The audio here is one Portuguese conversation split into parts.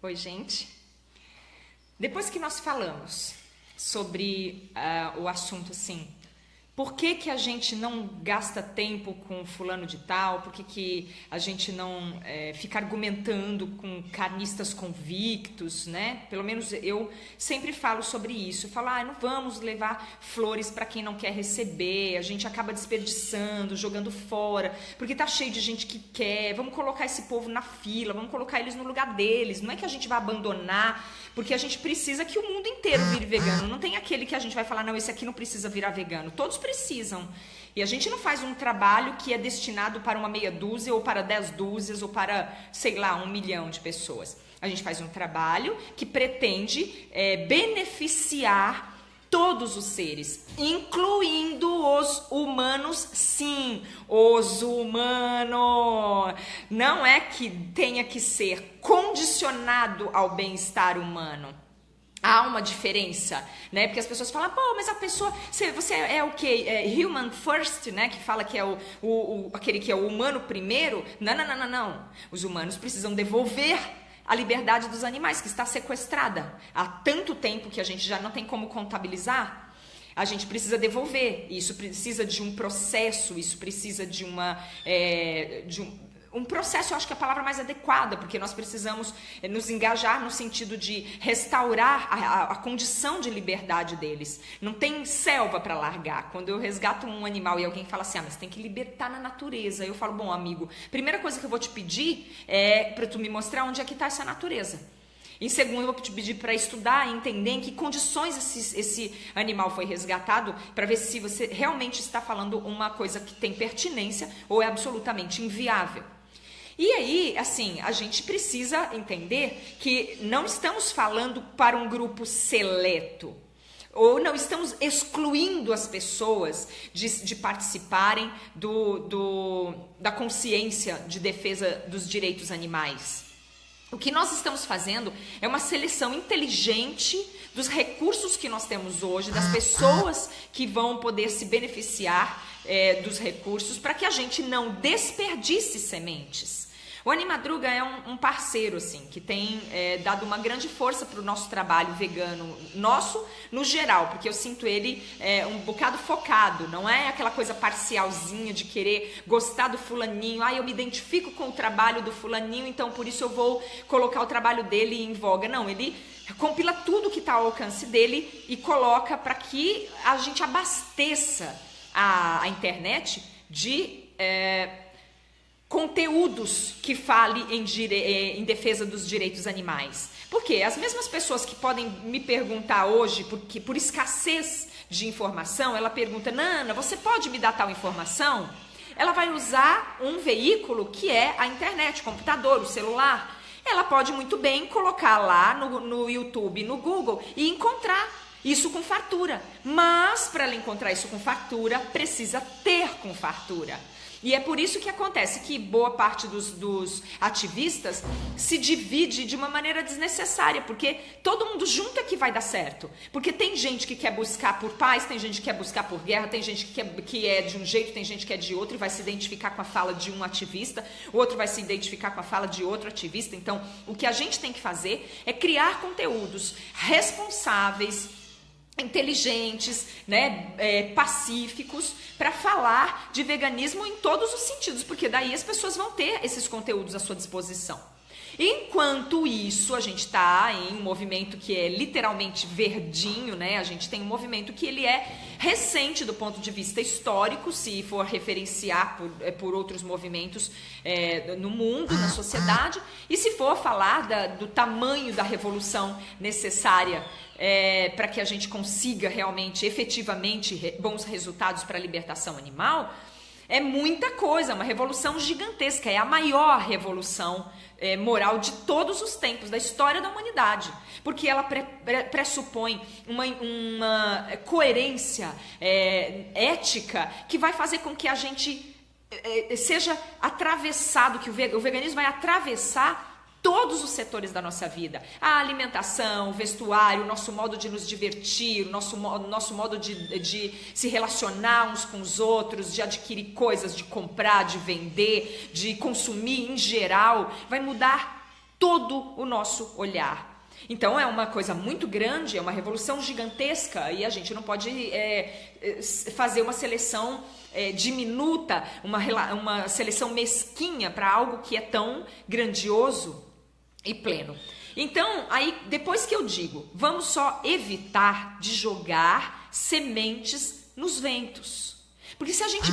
Oi, gente. Depois que nós falamos sobre o assunto assim, por que que a gente não gasta tempo com fulano de tal? Por que que a gente não fica argumentando com carnistas convictos, né? Pelo menos eu sempre falo sobre isso. Eu falo, não vamos levar flores para quem não quer receber. A gente acaba desperdiçando, jogando fora, porque tá cheio de gente que quer. Vamos colocar esse povo na fila, vamos colocar eles no lugar deles. Não é que a gente vai abandonar, porque a gente precisa que o mundo inteiro vire vegano. Não tem aquele que a gente vai falar, não, esse aqui não precisa virar vegano. Todos precisam. E a gente não faz um trabalho que é destinado para uma meia dúzia ou para 10 dúzias ou para, sei lá, 1 milhão de pessoas. A gente faz um trabalho que pretende beneficiar todos os seres, incluindo os humanos, sim, os humanos. Não é que tenha que ser condicionado ao bem-estar humano. Há uma diferença, né? Porque as pessoas falam, pô, mas a pessoa, você é o quê? Human first, né? Que fala que é aquele que é o humano primeiro. Não. Os humanos precisam devolver a liberdade dos animais, que está sequestrada há tanto tempo que a gente já não tem como contabilizar. A gente precisa devolver. Isso precisa de um processo, isso precisa de um processo, eu acho que é a palavra mais adequada, porque nós precisamos nos engajar no sentido de restaurar a condição de liberdade deles. Não tem selva para largar. Quando eu resgato um animal e alguém fala assim, mas tem que libertar na natureza. Eu falo, bom, amigo, primeira coisa que eu vou te pedir é para tu me mostrar onde é que está essa natureza. Em segundo, eu vou te pedir para estudar e entender em que condições esse animal foi resgatado, para ver se você realmente está falando uma coisa que tem pertinência ou é absolutamente inviável. E aí, assim, a gente precisa entender que não estamos falando para um grupo seleto, ou não estamos excluindo as pessoas de participarem da consciência de defesa dos direitos animais. O que nós estamos fazendo é uma seleção inteligente dos recursos que nós temos hoje, das pessoas que vão poder se beneficiar dos recursos, para que a gente não desperdice sementes. O Animadruga é um parceiro, assim, que tem dado uma grande força para o nosso trabalho vegano, nosso no geral, porque eu sinto ele um bocado focado, não é aquela coisa parcialzinha de querer gostar do fulaninho, eu me identifico com o trabalho do fulaninho, então por isso eu vou colocar o trabalho dele em voga. Não, ele compila tudo que está ao alcance dele e coloca para que a gente abasteça a internet de conteúdos que fale em defesa dos direitos animais. Porque as mesmas pessoas que podem me perguntar hoje, porque por escassez de informação, ela pergunta, Nana, você pode me dar tal informação? Ela vai usar um veículo que é a internet, o computador, o celular. Ela pode muito bem colocar lá no YouTube, no Google e encontrar isso com fartura. Mas para ela encontrar isso com fartura, precisa ter com fartura. E é por isso que acontece que boa parte dos ativistas se divide de uma maneira desnecessária, porque todo mundo junto é que vai dar certo. Porque tem gente que quer buscar por paz, tem gente que quer buscar por guerra, tem gente que é de um jeito, tem gente que é de outro e vai se identificar com a fala de um ativista, o outro vai se identificar com a fala de outro ativista. Então, o que a gente tem que fazer é criar conteúdos responsáveis, inteligentes, né, pacíficos, para falar de veganismo em todos os sentidos, porque daí as pessoas vão ter esses conteúdos à sua disposição. Enquanto isso, a gente está em um movimento que é literalmente verdinho, né? A gente tem um movimento que ele é recente do ponto de vista histórico, se for referenciar por outros movimentos no mundo, na sociedade, e se for falar do tamanho da revolução necessária para que a gente consiga realmente, efetivamente, bons resultados para a libertação animal, é muita coisa, uma revolução gigantesca, é a maior revolução moral de todos os tempos, da história da humanidade, porque ela pressupõe uma coerência ética que vai fazer com que a gente seja atravessado, que o veganismo vai atravessar todos os setores da nossa vida, a alimentação, o vestuário, o nosso modo de nos divertir, o nosso modo de se relacionar uns com os outros, de adquirir coisas, de comprar, de vender, de consumir em geral, vai mudar todo o nosso olhar. Então é uma coisa muito grande, é uma revolução gigantesca e a gente não pode fazer uma seleção diminuta, uma seleção mesquinha para algo que é tão grandioso e pleno. Então, aí depois que eu digo, vamos só evitar de jogar sementes nos ventos. Porque se a gente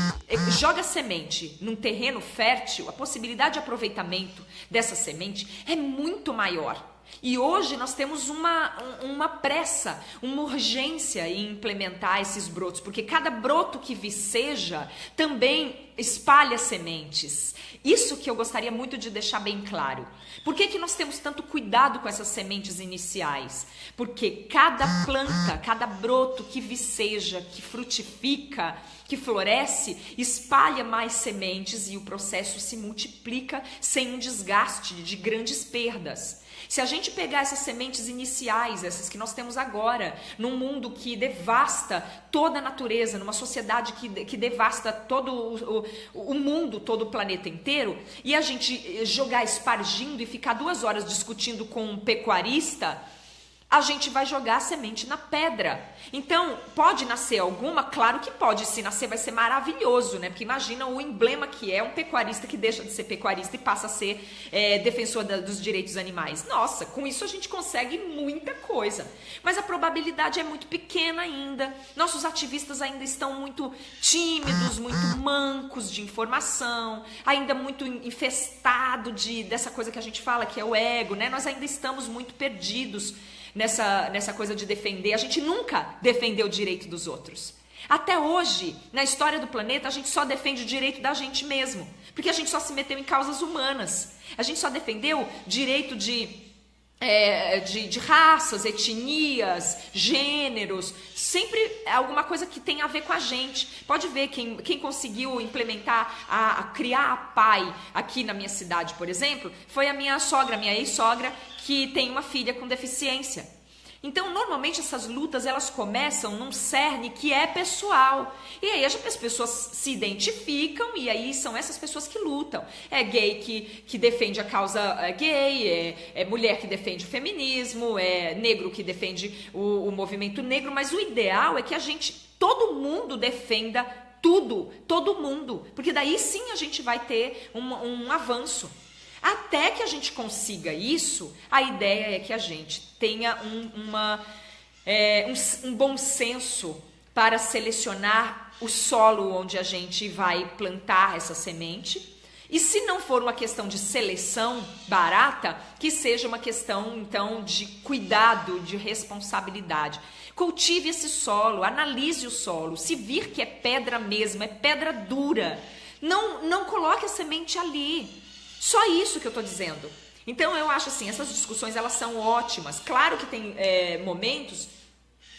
joga semente num terreno fértil, a possibilidade de aproveitamento dessa semente é muito maior. E hoje nós temos uma pressa, uma urgência em implementar esses brotos, porque cada broto que viceja também espalha sementes. Isso que eu gostaria muito de deixar bem claro. Por que nós temos tanto cuidado com essas sementes iniciais? Porque cada planta, cada broto que viceja, que frutifica, que floresce, espalha mais sementes e o processo se multiplica sem um desgaste de grandes perdas. Se a gente pegar essas sementes iniciais, essas que nós temos agora, num mundo que devasta toda a natureza, numa sociedade que devasta todo o mundo, todo o planeta inteiro, e a gente jogar espargindo e ficar 2 horas discutindo com um pecuarista, a gente vai jogar a semente na pedra. Então, pode nascer alguma? Claro que pode. Se nascer, vai ser maravilhoso, né? Porque imagina o emblema que é um pecuarista que deixa de ser pecuarista e passa a ser defensor dos direitos animais. Nossa, com isso a gente consegue muita coisa. Mas a probabilidade é muito pequena ainda. Nossos ativistas ainda estão muito tímidos, muito mancos de informação, ainda muito infestado dessa coisa que a gente fala, que é o ego, né? Nós ainda estamos muito perdidos nessa coisa de defender. A gente nunca defendeu o direito dos outros. Até hoje, na história do planeta, a gente só defende o direito da gente mesmo, porque a gente só se meteu em causas humanas. A gente só defendeu direito de raças, etnias, gêneros, sempre alguma coisa que tem a ver com a gente. Pode ver quem conseguiu implementar, criar a PAI aqui na minha cidade, por exemplo, foi a minha sogra, minha ex-sogra, que tem uma filha com deficiência. Então, normalmente essas lutas, elas começam num cerne que é pessoal. E aí as pessoas se identificam e aí são essas pessoas que lutam. É gay que defende a causa gay, é mulher que defende o feminismo, é negro que defende o movimento negro. Mas o ideal é que todo mundo defenda tudo, todo mundo. Porque daí sim a gente vai ter um avanço. Até que a gente consiga isso, a ideia é que a gente tenha um bom senso para selecionar o solo onde a gente vai plantar essa semente. E se não for uma questão de seleção barata, que seja uma questão, então, de cuidado, de responsabilidade. Cultive esse solo, analise o solo. Se vir que é pedra mesmo, é pedra dura, não coloque a semente ali. Só isso que eu estou dizendo. Então, eu acho assim, essas discussões, elas são ótimas. Claro que tem momentos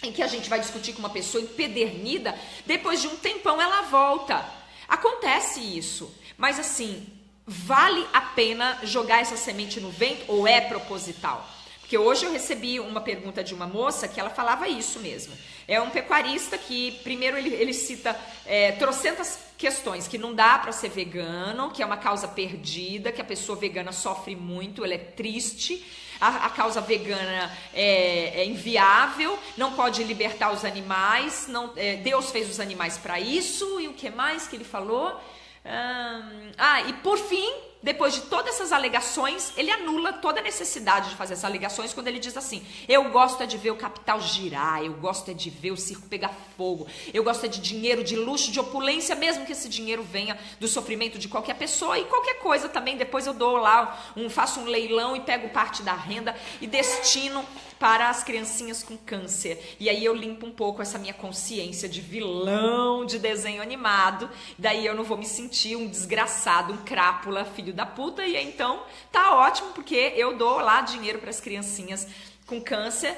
em que a gente vai discutir com uma pessoa empedernida, depois de um tempão ela volta. Acontece isso. Mas assim, vale a pena jogar essa semente no vento ou é proposital? Porque hoje eu recebi uma pergunta de uma moça que ela falava isso mesmo. É um pecuarista que, primeiro, ele cita trocentas questões, que não dá para ser vegano, que é uma causa perdida, que a pessoa vegana sofre muito, ela é triste, a causa vegana é inviável, não pode libertar os animais, Deus fez os animais para isso, e o que mais que ele falou? E por fim, depois de todas essas alegações, ele anula toda a necessidade de fazer essas alegações quando ele diz assim: eu gosto de ver o capital girar, eu gosto de ver o circo pegar fogo, eu gosto de dinheiro, de luxo, de opulência, mesmo que esse dinheiro venha do sofrimento de qualquer pessoa e qualquer coisa também. Depois eu dou lá, faço um leilão e pego parte da renda e destino para as criancinhas com câncer. E aí eu limpo um pouco essa minha consciência de vilão de desenho animado, daí eu não vou me sentir um desgraçado, um crápula, filho da puta, e então tá ótimo, porque eu dou lá dinheiro para as criancinhas com câncer,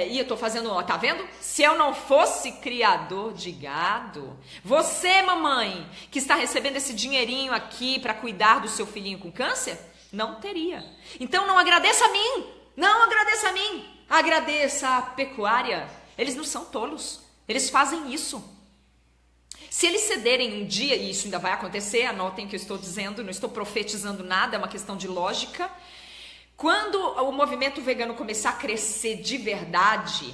e eu tô fazendo, ó, tá vendo? Se eu não fosse criador de gado, você, mamãe, que está recebendo esse dinheirinho aqui para cuidar do seu filhinho com câncer, não teria. Então não agradeça a mim, não agradeça a mim, agradeça a pecuária. Eles não são tolos, eles fazem isso. Se eles cederem um dia, e isso ainda vai acontecer, anotem o que eu estou dizendo, não estou profetizando nada, é uma questão de lógica. Quando o movimento vegano começar a crescer de verdade,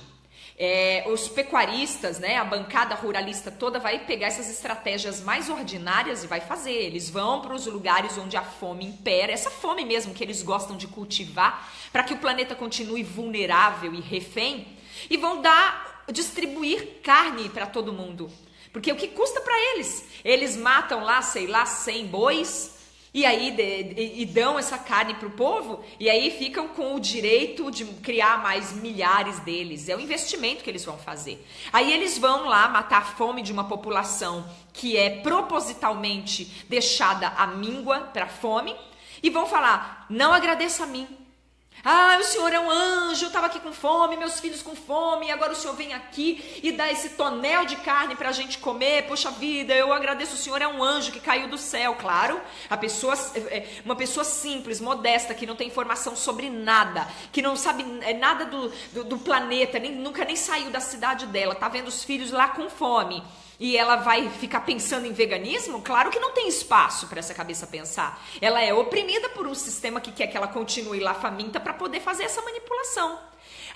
os pecuaristas, né, a bancada ruralista toda vai pegar essas estratégias mais ordinárias e vai fazer. Eles vão para os lugares onde a fome impera, essa fome mesmo que eles gostam de cultivar, para que o planeta continue vulnerável e refém, e vão distribuir carne para todo mundo. Porque o que custa para eles? Eles matam lá, sei lá, 100 bois, e aí e dão essa carne para o povo, e aí ficam com o direito de criar mais milhares deles. É o investimento que eles vão fazer. Aí eles vão lá matar a fome de uma população que é propositalmente deixada à míngua para a fome, e vão falar, não agradeça a mim. Ah, o senhor é um anjo, eu estava aqui com fome, meus filhos com fome, e agora o senhor vem aqui e dá esse tonel de carne para a gente comer. Poxa vida, eu agradeço, o senhor é um anjo que caiu do céu. Claro, uma pessoa simples, modesta, que não tem informação sobre nada, que não sabe nada do planeta, nunca nem saiu da cidade dela, tá vendo os filhos lá com fome. E ela vai ficar pensando em veganismo? Claro que não tem espaço para essa cabeça pensar. Ela é oprimida por um sistema que quer que ela continue lá faminta para poder fazer essa manipulação.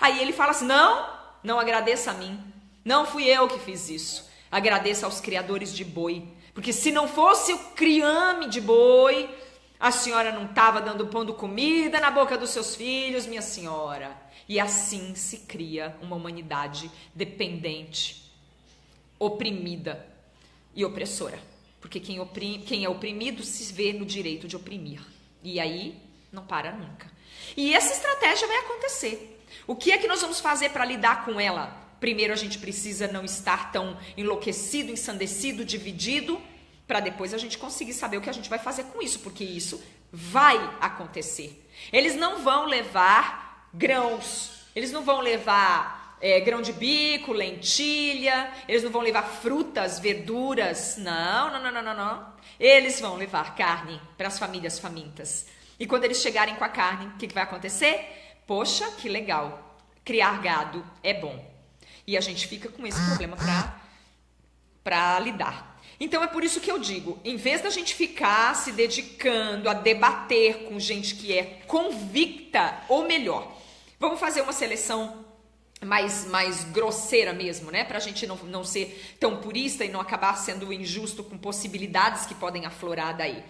Aí ele fala assim, não agradeça a mim. Não fui eu que fiz isso. Agradeça aos criadores de boi. Porque se não fosse o criame de boi, a senhora não estava dando pondo comida na boca dos seus filhos, minha senhora. E assim se cria uma humanidade dependente, oprimida e opressora, porque quem é oprimido se vê no direito de oprimir, e aí não para nunca. E essa estratégia vai acontecer. O que é que nós vamos fazer para lidar com ela? Primeiro a gente precisa não estar tão enlouquecido, ensandecido, dividido, para depois a gente conseguir saber o que a gente vai fazer com isso, porque isso vai acontecer. Eles não vão levar grãos, eles não vão levar grão de bico, lentilha, eles não vão levar frutas, verduras, não. Eles vão levar carne para as famílias famintas. E quando eles chegarem com a carne, o que vai acontecer? Poxa, que legal, criar gado é bom. E a gente fica com esse problema para lidar. Então é por isso que eu digo, em vez da gente ficar se dedicando a debater com gente que é convicta, ou melhor, vamos fazer uma seleção mais grosseira mesmo, né? Pra gente não ser tão purista e não acabar sendo injusto com possibilidades que podem aflorar daí.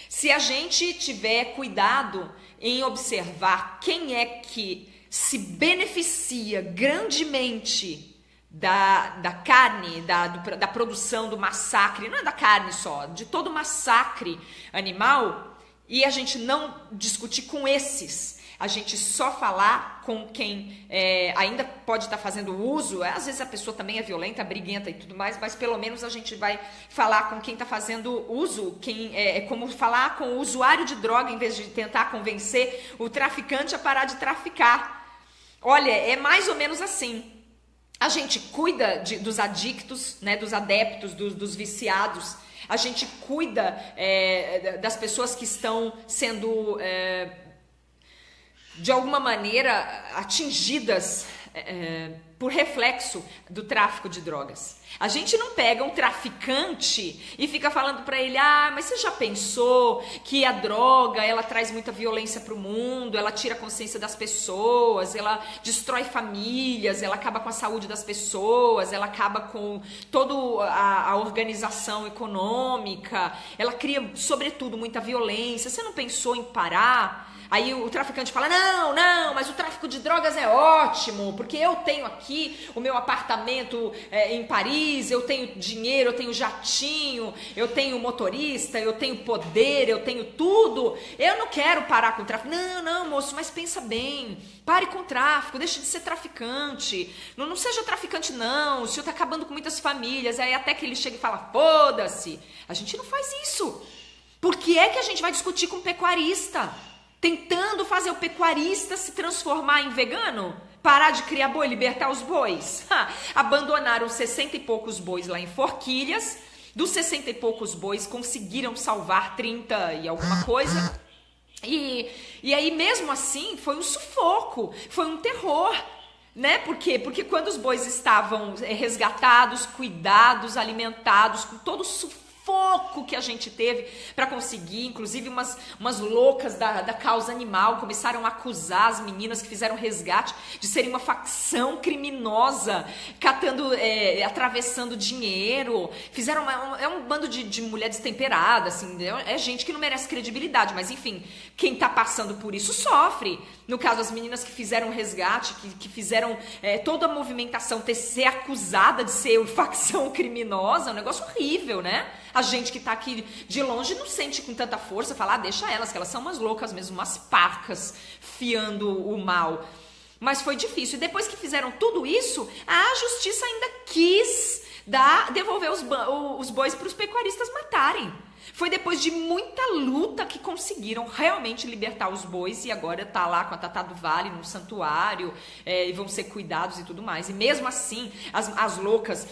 Se a gente tiver cuidado em observar quem é que se beneficia grandemente da carne, da produção, do massacre, não é da carne só, de todo massacre animal, e a gente não discutir com esses, a gente só falar com quem ainda pode estar fazendo uso. Às vezes a pessoa também é violenta, briguenta e tudo mais, mas pelo menos a gente vai falar com quem está fazendo uso, é como falar com o usuário de droga em vez de tentar convencer o traficante a parar de traficar. Olha, é mais ou menos assim. A gente cuida dos adictos, né, dos adeptos, dos viciados. A gente cuida das pessoas que estão sendo de alguma maneira atingidas por reflexo do tráfico de drogas. A gente não pega um traficante e fica falando para ele, mas você já pensou que a droga, ela traz muita violência para o mundo, ela tira a consciência das pessoas, ela destrói famílias, ela acaba com a saúde das pessoas, ela acaba com toda a organização econômica, ela cria, sobretudo, muita violência. Você não pensou em parar? Aí o traficante fala, não, mas o tráfico de drogas é ótimo, porque eu tenho aqui o meu apartamento em Paris, eu tenho dinheiro, eu tenho jatinho, eu tenho motorista, eu tenho poder, eu tenho tudo. Eu não quero parar com o tráfico. Não, moço, mas pensa bem, pare com o tráfico, deixe de ser traficante. Não seja traficante não, o senhor está acabando com muitas famílias. Aí até que ele chega e fala, foda-se. A gente não faz isso. Por que é que a gente vai discutir com um pecuarista? Tentando fazer o pecuarista se transformar em vegano? Parar de criar boi, libertar os bois? Abandonaram 60 e poucos bois lá em Forquilhas. Dos 60 e poucos bois, conseguiram salvar 30 e alguma coisa. E aí, mesmo assim, foi um sufoco, foi um terror. Né? Por quê? Porque quando os bois estavam resgatados, cuidados, alimentados, com todo o sufoco sufoco que a gente teve para conseguir, inclusive umas loucas da causa animal começaram a acusar as meninas que fizeram resgate de serem uma facção criminosa, atravessando dinheiro, fizeram é um bando de mulher destemperada, assim, é gente que não merece credibilidade, mas enfim, quem tá passando por isso sofre. No caso, as meninas que fizeram resgate, que fizeram toda a movimentação, ser acusada de ser facção criminosa, é um negócio horrível, né? A gente que tá aqui de longe não sente com tanta força, falar, deixa elas, que elas são umas loucas mesmo, umas parcas, fiando o mal. Mas foi difícil. E depois que fizeram tudo isso, a justiça ainda quis devolver os bois para os pecuaristas matarem. Foi depois de muita luta que conseguiram realmente libertar os bois e agora tá lá com a Tatá do Vale no santuário e vão ser cuidados e tudo mais. E mesmo assim, as loucas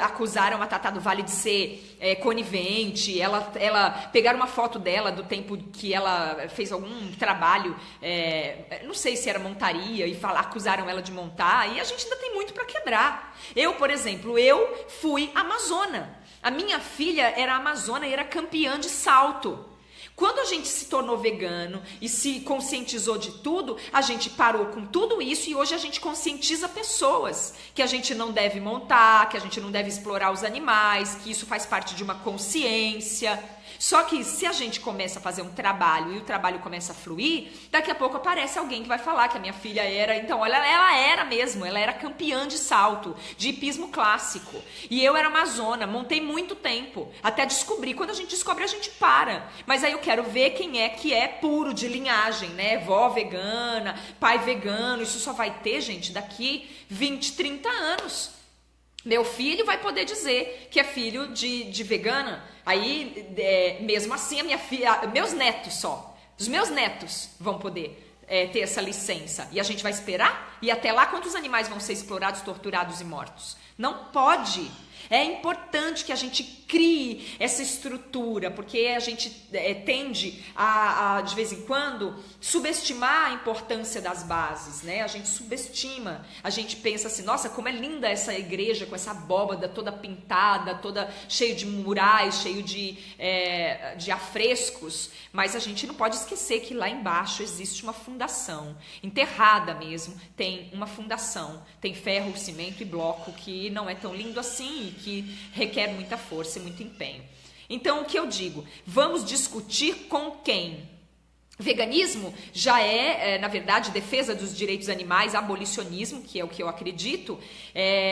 acusaram a Tatá do Vale de ser conivente. Ela pegaram uma foto dela do tempo que ela fez algum trabalho, não sei se era montaria, e acusaram ela de montar. E a gente ainda tem muito para quebrar. Eu, por exemplo, fui amazona. A minha filha era amazona e era campeã de salto. Quando a gente se tornou vegano e se conscientizou de tudo, a gente parou com tudo isso e hoje a gente conscientiza pessoas que a gente não deve montar, que a gente não deve explorar os animais, que isso faz parte de uma consciência. Só que se a gente começa a fazer um trabalho e o trabalho começa a fluir, daqui a pouco aparece alguém que vai falar que a minha filha era... Então, olha, ela era mesmo, ela era campeã de salto, de hipismo clássico. E eu era amazona, montei muito tempo, até descobrir. Quando a gente descobre, a gente para. Mas aí eu quero ver quem é que é puro de linhagem, né? Vó vegana, pai vegano, isso só vai ter, gente, daqui 20, 30 anos. Meu filho vai poder dizer que é filho de vegana. Aí, mesmo assim, a minha filha, meus netos só, os meus netos vão poder ter essa licença. E a gente vai esperar? E até lá, quantos animais vão ser explorados, torturados e mortos? Não pode. É importante que a gente crie essa estrutura, porque a gente tende de vez em quando, subestimar a importância das bases, né? A gente subestima, a gente pensa assim, nossa, como é linda essa igreja com essa abóbada toda pintada, toda cheio de murais, cheio de afrescos, mas a gente não pode esquecer que lá embaixo existe uma fundação, enterrada mesmo, tem uma fundação, tem ferro, cimento e bloco que não é tão lindo assim e que requer muita força e muito empenho. Então, o que eu digo? Vamos discutir com quem? Veganismo já na verdade, defesa dos direitos animais, abolicionismo, que é o que eu acredito,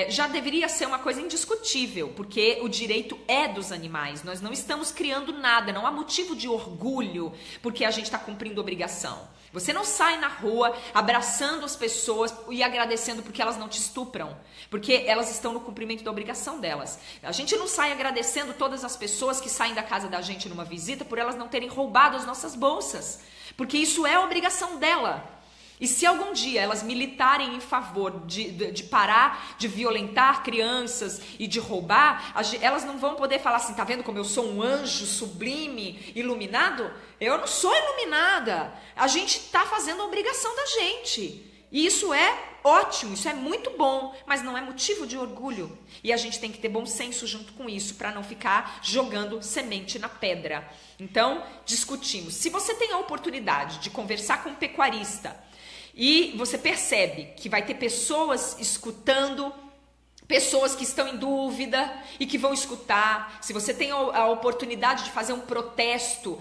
já deveria ser uma coisa indiscutível, porque o direito é dos animais. Nós não estamos criando nada, não há motivo de orgulho, porque a gente está cumprindo obrigação. Você não sai na rua abraçando as pessoas e agradecendo porque elas não te estupram, porque elas estão no cumprimento da obrigação delas. A gente não sai agradecendo todas as pessoas que saem da casa da gente numa visita por elas não terem roubado as nossas bolsas, porque isso é a obrigação dela. E se algum dia elas militarem em favor de parar de violentar crianças e de roubar, elas não vão poder falar assim, tá vendo como eu sou um anjo sublime, iluminado? Eu não sou iluminada. A gente tá fazendo a obrigação da gente. E isso é ótimo, isso é muito bom, mas não é motivo de orgulho. E a gente tem que ter bom senso junto com isso, para não ficar jogando semente na pedra. Então, discutimos. Se você tem a oportunidade de conversar com um pecuarista, e você percebe que vai ter pessoas escutando, pessoas que estão em dúvida e que vão escutar. Se você tem a oportunidade de fazer um protesto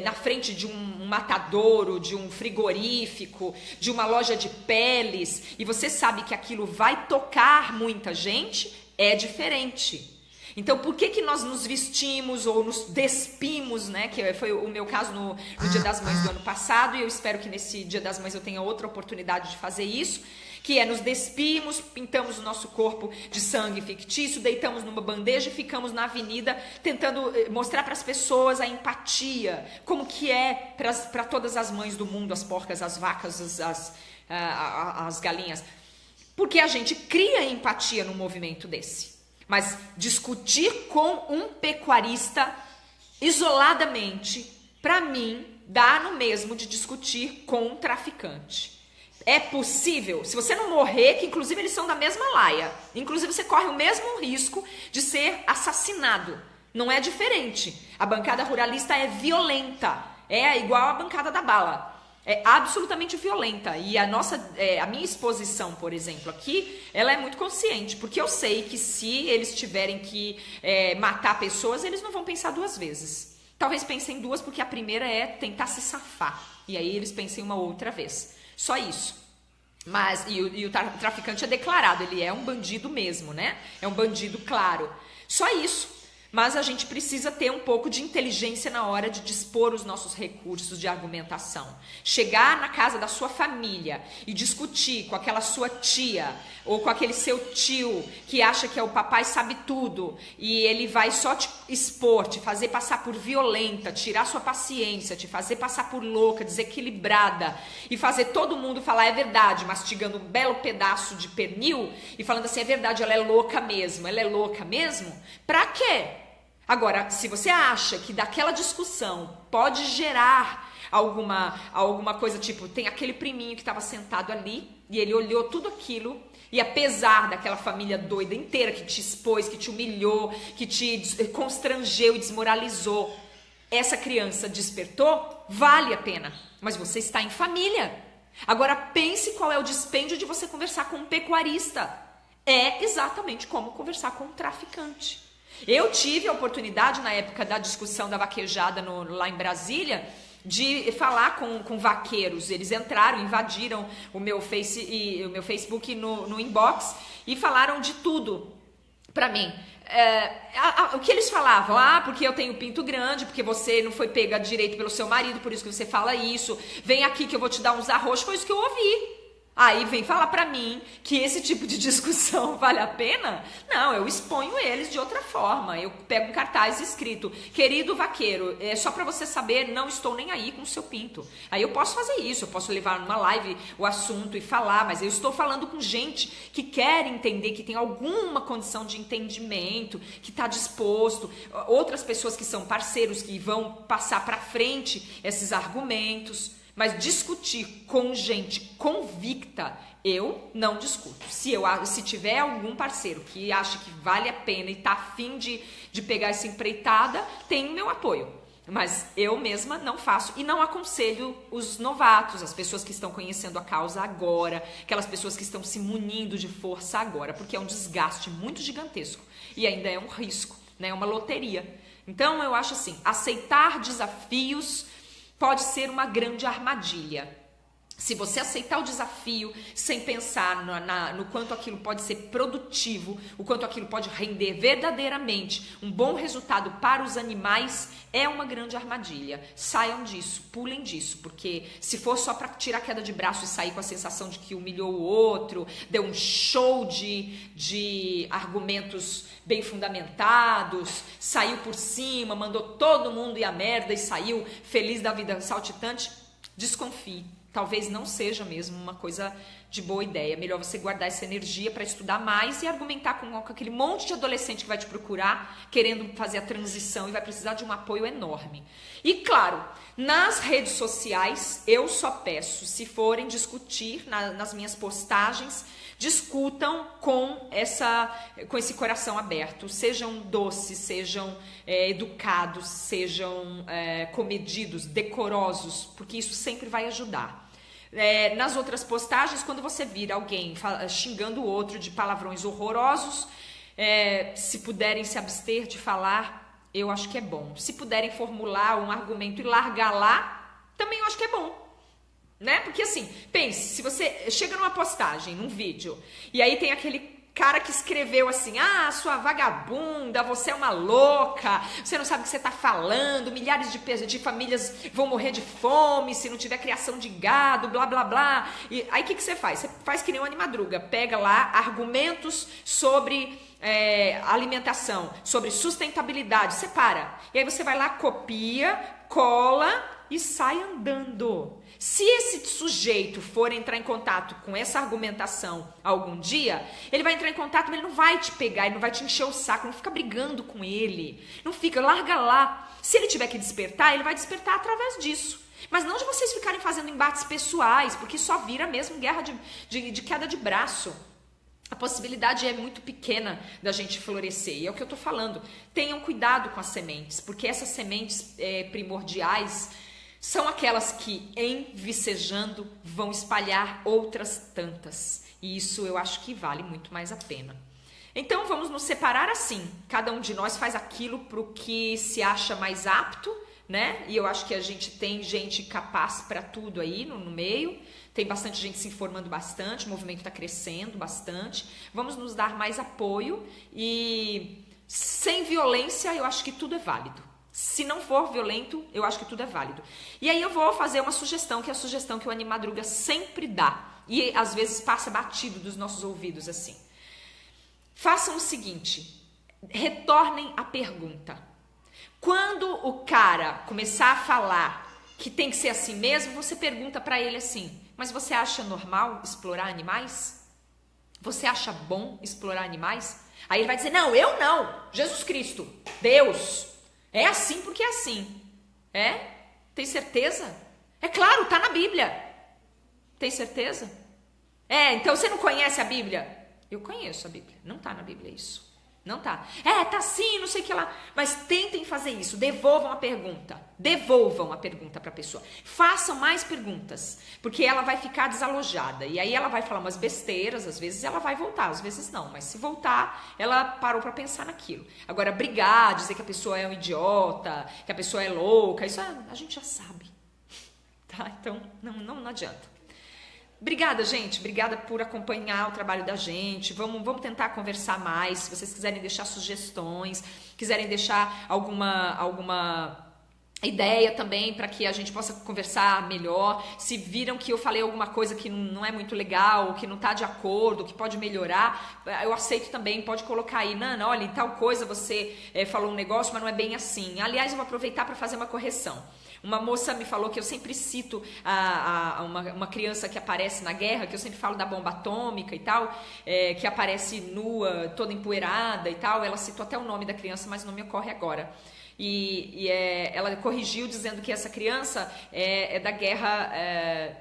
na frente de um matadouro, de um frigorífico, de uma loja de peles, e você sabe que aquilo vai tocar muita gente, é diferente. Então, por que nós nos vestimos ou nos despimos, né? Que foi o meu caso no Dia das Mães do ano passado, e eu espero que nesse Dia das Mães eu tenha outra oportunidade de fazer isso, que nos despimos, pintamos o nosso corpo de sangue fictício, deitamos numa bandeja e ficamos na avenida tentando mostrar para as pessoas a empatia, como que é para todas as mães do mundo, as porcas, as vacas, as galinhas. Porque a gente cria empatia num movimento desse. Mas discutir com um pecuarista isoladamente, para mim, dá no mesmo de discutir com um traficante. É possível, se você não morrer, que inclusive eles são da mesma laia, inclusive você corre o mesmo risco de ser assassinado Não é diferente. A bancada ruralista é violenta. É igual a bancada da bala. É absolutamente violenta. E a minha exposição, por exemplo, aqui, ela é muito consciente. Porque eu sei que se eles tiverem que matar pessoas, eles não vão pensar duas vezes. Talvez pensem duas, porque a primeira é tentar se safar. E aí eles pensem uma outra vez. Só isso. Mas, e o traficante é declarado, ele é um bandido mesmo, né? É um bandido claro. Só isso. Mas a gente precisa ter um pouco de inteligência na hora de dispor os nossos recursos de argumentação. Chegar na casa da sua família e discutir com aquela sua tia ou com aquele seu tio que acha que é o papai sabe tudo e ele vai só te expor, te fazer passar por violenta, tirar sua paciência, te fazer passar por louca, desequilibrada e fazer todo mundo falar é verdade, mastigando um belo pedaço de pernil e falando assim, é verdade, ela é louca mesmo, pra quê? Agora, se você acha que daquela discussão pode gerar alguma coisa, tipo, tem aquele priminho que estava sentado ali e ele olhou tudo aquilo e apesar daquela família doida inteira que te expôs, que te humilhou, que te constrangeu e desmoralizou, essa criança despertou, vale a pena, mas você está em família. Agora pense qual é o dispêndio de você conversar com um pecuarista. É exatamente como conversar com um traficante. Eu tive a oportunidade, na época da discussão da vaquejada lá em Brasília, de falar com vaqueiros. Eles entraram, invadiram o meu Facebook no inbox e falaram de tudo para mim. O que eles falavam? Porque eu tenho pinto grande, porque você não foi pega direito pelo seu marido, por isso que você fala isso. Vem aqui que eu vou te dar uns arroz. Foi isso que eu ouvi. Aí vem falar pra mim que esse tipo de discussão vale a pena? Não, eu exponho eles de outra forma. Eu pego um cartaz escrito, querido vaqueiro, só pra você saber, não estou nem aí com o seu pinto. Aí eu posso fazer isso, eu posso levar numa live o assunto e falar, mas eu estou falando com gente que quer entender, que tem alguma condição de entendimento, que está disposto, outras pessoas que são parceiros, que vão passar pra frente esses argumentos. Mas discutir com gente convicta, eu não discuto. Se tiver algum parceiro que acha que vale a pena e está afim de pegar essa empreitada, tem o meu apoio. Mas eu mesma não faço e não aconselho os novatos, as pessoas que estão conhecendo a causa agora, aquelas pessoas que estão se munindo de força agora, porque é um desgaste muito gigantesco e ainda é um risco, né? É uma loteria. Então eu acho assim, aceitar desafios pode ser uma grande armadilha. Se você aceitar o desafio sem pensar no quanto aquilo pode ser produtivo, o quanto aquilo pode render verdadeiramente um bom resultado para os animais, é uma grande armadilha. Saiam disso, pulem disso, porque se for só para tirar a queda de braço e sair com a sensação de que humilhou o outro, deu um show de argumentos bem fundamentados, saiu por cima, mandou todo mundo ir à merda e saiu feliz da vida saltitante, desconfie. Talvez não seja mesmo uma coisa de boa ideia. Melhor você guardar essa energia para estudar mais e argumentar com aquele monte de adolescente que vai te procurar, querendo fazer a transição e vai precisar de um apoio enorme. E claro, nas redes sociais, eu só peço, se forem discutir nas minhas postagens, discutam com esse coração aberto. Sejam doces, sejam educados, sejam comedidos, decorosos, porque isso sempre vai ajudar. Nas outras postagens, quando você vir alguém xingando o outro de palavrões horrorosos, se puderem se abster de falar, eu acho que é bom. Se puderem formular um argumento e largar lá, também eu acho que é bom. Né? Porque assim, pense, se você chega numa postagem, num vídeo, e aí tem aquele cara que escreveu assim, sua vagabunda, você é uma louca, você não sabe o que você está falando, milhares de famílias vão morrer de fome se não tiver criação de gado, blá, blá, blá. E aí o que você faz? Você faz que nem uma animadruga, pega lá argumentos sobre alimentação, sobre sustentabilidade, separa. E aí você vai lá, copia, cola e sai andando. Se esse sujeito for entrar em contato com essa argumentação algum dia, ele vai entrar em contato, mas ele não vai te pegar, ele não vai te encher o saco, não fica brigando com ele, não fica, larga lá. Se ele tiver que despertar, ele vai despertar através disso. Mas não de vocês ficarem fazendo embates pessoais, porque só vira mesmo guerra de queda de braço. A possibilidade é muito pequena da gente florescer. E é o que eu estou falando. Tenham cuidado com as sementes, porque essas sementes primordiais são aquelas que, em vicejando, vão espalhar outras tantas. E isso eu acho que vale muito mais a pena. Então vamos nos separar assim. Cada um de nós faz aquilo para o que se acha mais apto, né? E eu acho que a gente tem gente capaz para tudo aí no meio. Tem bastante gente se informando bastante, o movimento está crescendo bastante. Vamos nos dar mais apoio e sem violência eu acho que tudo é válido. Se não for violento, eu acho que tudo é válido. E aí eu vou fazer uma sugestão, que é a sugestão que o Animadruga sempre dá. E às vezes passa batido dos nossos ouvidos assim. Façam o seguinte, retornem a pergunta. Quando o cara começar a falar que tem que ser assim mesmo, você pergunta para ele assim, mas você acha normal explorar animais? Você acha bom explorar animais? Aí ele vai dizer, não, eu não, Jesus Cristo, Deus, é assim porque é assim. É? Tem certeza? É claro, tá na Bíblia. Tem certeza? Então você não conhece a Bíblia? Eu conheço a Bíblia, não tá na Bíblia isso. Não tá. Tá sim, não sei o que lá. Mas tentem fazer isso. Devolvam a pergunta. Devolvam a pergunta para a pessoa. Façam mais perguntas. Porque ela vai ficar desalojada. E aí ela vai falar umas besteiras. Às vezes ela vai voltar, às vezes não. Mas se voltar, ela parou para pensar naquilo. Agora, brigar, dizer que a pessoa é um idiota, que a pessoa é louca, isso a gente já sabe. Tá? Então, não adianta. Obrigada, gente. Obrigada por acompanhar o trabalho da gente. Vamos tentar conversar mais. Se vocês quiserem deixar sugestões, quiserem deixar alguma ideia também para que a gente possa conversar melhor. Se viram que eu falei alguma coisa que não é muito legal, que não está de acordo, que pode melhorar, eu aceito também. Pode colocar aí, Nana, olha, em tal coisa você falou um negócio, mas não é bem assim. Aliás, eu vou aproveitar para fazer uma correção. Uma moça me falou que eu sempre cito uma criança que aparece na guerra, que eu sempre falo da bomba atômica e tal, que aparece nua, toda empoeirada e tal. Ela citou até o nome da criança, mas não me ocorre agora. Ela corrigiu dizendo que essa criança é da guerra,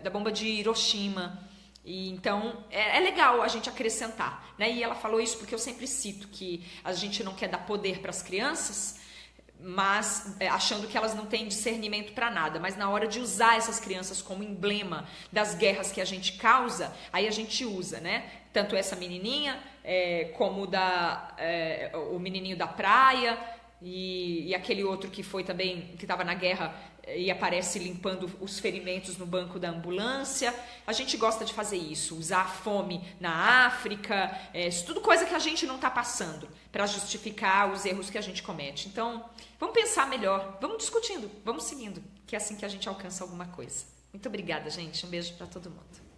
da bomba de Hiroshima. E então é legal a gente acrescentar, né? E ela falou isso porque eu sempre cito que a gente não quer dar poder para as crianças, mas achando que elas não têm discernimento para nada, mas na hora de usar essas crianças como emblema das guerras que a gente causa, aí a gente usa, né? Tanto essa menininha como o menininho da praia e aquele outro que foi também, que estava na guerra e aparece limpando os ferimentos no banco da ambulância. A gente gosta de fazer isso, usar a fome na África, tudo coisa que a gente não está passando para justificar os erros que a gente comete. Então, vamos pensar melhor, vamos discutindo, vamos seguindo, que é assim que a gente alcança alguma coisa. Muito obrigada, gente. Um beijo para todo mundo.